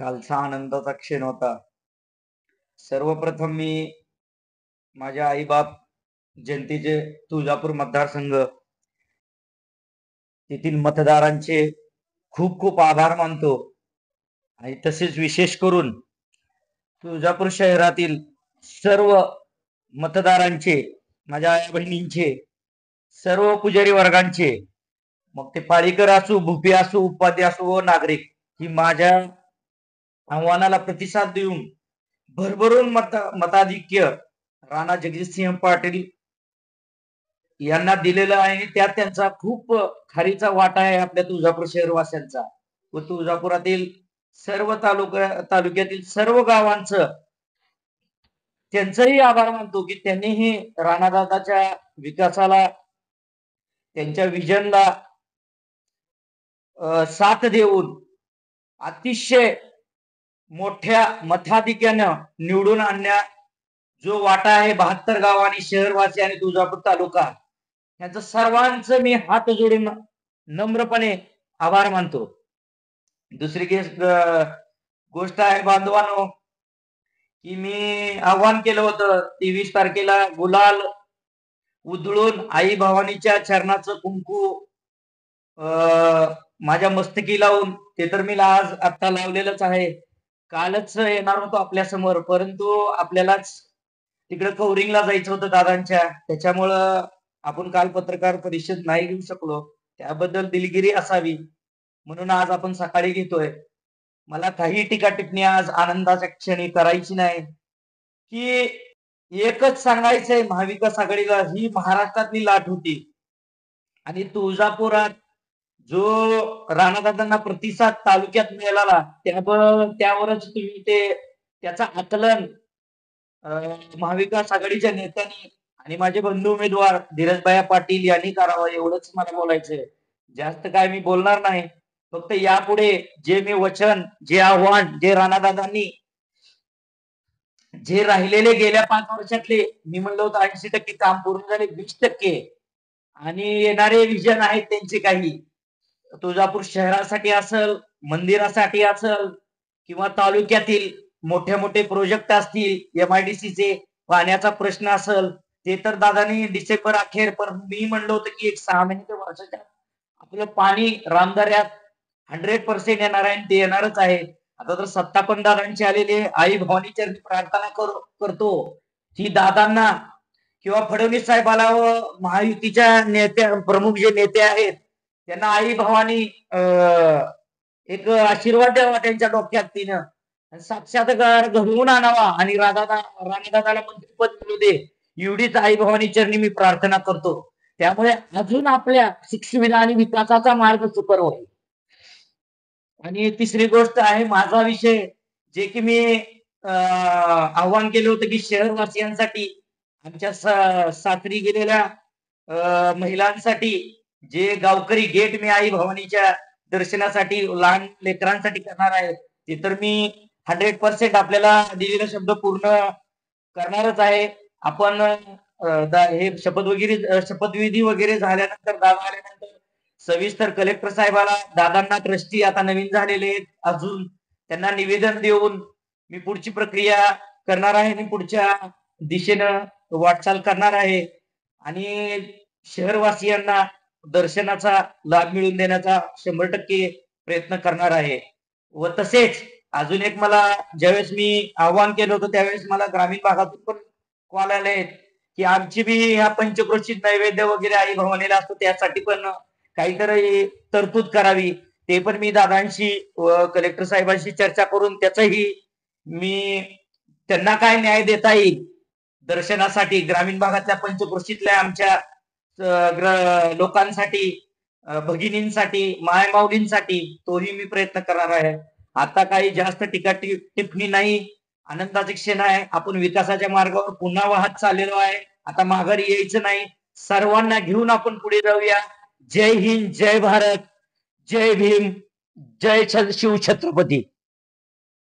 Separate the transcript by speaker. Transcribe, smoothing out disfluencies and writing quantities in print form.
Speaker 1: कालचा आनंदाचा क्षण होता. सर्वप्रथम मी माझ्या आई-बाप, जनतेचे, तुळजापूर मतदारसंघ तेथील मतदारांचे खूप खूप आभार मानतो आणि तसेच विशेष करून तुळजापूर शहरातील सर्व मतदारांचे, माझ्या आई-बहिणींचे, सर्व पुजारी वर्गांचे, मग ते पाळीकर असो, भुपे असो, उपाध्ये असो व नागरिक, ही माझ्या आव्हानाला प्रतिसाद देऊन भरभरून मताधिक्य राणा जगजितसिंह पाटील यांना दिलेलं आहे. त्यात त्यांचा खूप खारीचा वाटा आहे आपल्या तुळजापूर शहरवासियांचा व तुळजापुरातील सर्व तालुक्यातील सर्व गावांचं त्यांचंही आभार मानतो की त्यांनीही राणादादाच्या विकासाला, त्यांच्या विजनला साथ देऊन अतिशय मोठ्या मताधिक्यानं निवडून आणण्या जो वाटा आहे 72 गाव आणि शहरवासी आणि तुळजापूर तालुका यांचं सर्वांचं मी हात जोडून नम्रपणे आभार मानतो. दुसरी गोष्ट आहे बांधवांनो, की मी आव्हान केलं होतं 23 तारखेला गुलाल उधळून आई भवानीच्या चरणाचं कुंकू माझ्या मस्तकी लावून, ते तर मी आज आता लावलेलंच आहे. कालच येणार होतो आपल्या समोर, परंतु आपल्यालाच तिकडे कवरिंगला जायचं होतं दादांच्या, त्याच्यामुळं आपण काल पत्रकार परिषद नाही घेऊ शकलो. त्याबद्दल दिलगिरी असावी म्हणून आज आपण सकाळी घेतोय. मला काही टीका टिप्पणी आज आनंदाच्या क्षणी करायची नाही, की एकच सांगायचंय, महाविकास आघाडीला ही महाराष्ट्रातली लाट होती आणि तुळजापुरात जो राणादादांना प्रतिसाद तालुक्यात मिळाला त्यावरच तुम्ही त्याचं आकलन महाविकास आघाडीच्या नेत्यांनी आणि माझे बंधू उमेदवार धीरजभाई पाटील यांनी करावं, एवढंच मला बोलायचंय. जास्त काय मी बोलणार नाही. फक्त यापुढे जे मी वचन, जे आव्हान, जे राणादादांनी जे राहिलेले गेल्या 5 वर्षातले, मी म्हणलं होतं 80% काम पूर्ण झाले, 20% आणि येणारे विजन आहेत त्यांचे काही तुळजापूर शहरासाठी असेल, मंदिरासाठी असेल किंवा तालुक्यातील मोठे मोठे प्रोजेक्ट असतील, MIDCचे पाण्याचा प्रश्न असेल, ते तर दादानी डिसेंबर अखेर, पण मी म्हणलं होतं की 6 महिने ते वर्षाच्या आपलं पाणी रामदऱ्यात 100% येणार आहे आणि ते येणारच आहे. आता तर सत्ता पण दादांची आलेली आहे. आई भवानी चरणी प्रार्थना करतो की दादांना किंवा फडणवीस साहेबाला व महायुतीच्या नेत्या प्रमुख जे नेते आहेत त्यांना आई भवानी एक आशीर्वाद द्यावा त्यांच्या डोक्यात तिनं साक्षात्कार घडवून आणावा आणि राणादादाला मंत्रिपद मिळू दे, एवढीच आई भवानी चरणी मी प्रार्थना करतो. त्यामुळे अजून आपल्या सुविधा आणि विकासाचा मार्ग सुकर होईल. आणि तिसरी गोष्ट आहे माझा विषय, जे की मी आव्हान केलं होतं की शहरवासियांसाठी, आमच्या सासरी गेलेल्या महिलांसाठी, जे गावकरी गेट मी आई भवानीच्या दर्शनासाठी लहान लेकरांसाठी करणार आहे, ते तर मी 100% आपल्याला दिलेला शब्द पूर्ण करणारच आहे. आपण हे शपथविधी वगैरे झाल्यानंतर, दादा आल्यानंतर सविस्तर कलेक्टर साहेबाला, दादांना ट्रस्टी आता नवीन झालेले आहेत, अजून त्यांना निवेदन देऊन मी पुढची प्रक्रिया करणार आहे आणि पुढच्या दिशेनं वाटचाल करणार आहे आणि शहरवासियांना दर्शनाचा लाभ मिळवून देण्याचा 100% प्रयत्न करणार आहे. व तसेच अजून एक, मला ज्यावेळेस मी आव्हान केलं होतं त्यावेळेस मला ग्रामीण भागातून पण कॉल आले आहेत की आमची बी ह्या पंचक्रोशीत नैवेद्य वगैरे आई भवानीला असतो, त्यासाठी पण काहीतरी तरतूद करावी. ते पण मी दादांशी व कलेक्टर साहेबांशी चर्चा करून त्याचंही मी त्यांना काय न्याय देता येईल दर्शनासाठी ग्रामीण भागातल्या पंचक्रोशीतल्या आमच्या लोकांसाठी, भगिनींसाठी, मायमाऊलींसाठी तोही मी प्रयत्न करणार आहे. आता काही जास्त टीका टिप्पणी नाही, आनंदाचे क्षण आहे. आपण विकासाच्या मार्गावर पुन्हा वाहत चाललेलो आहे. आता माघारी यायचं नाही. सर्वांना घेऊन आपण पुढे जाऊया. जय हिंद, जय भारत, जय भीम, जय शिव छत्रपती.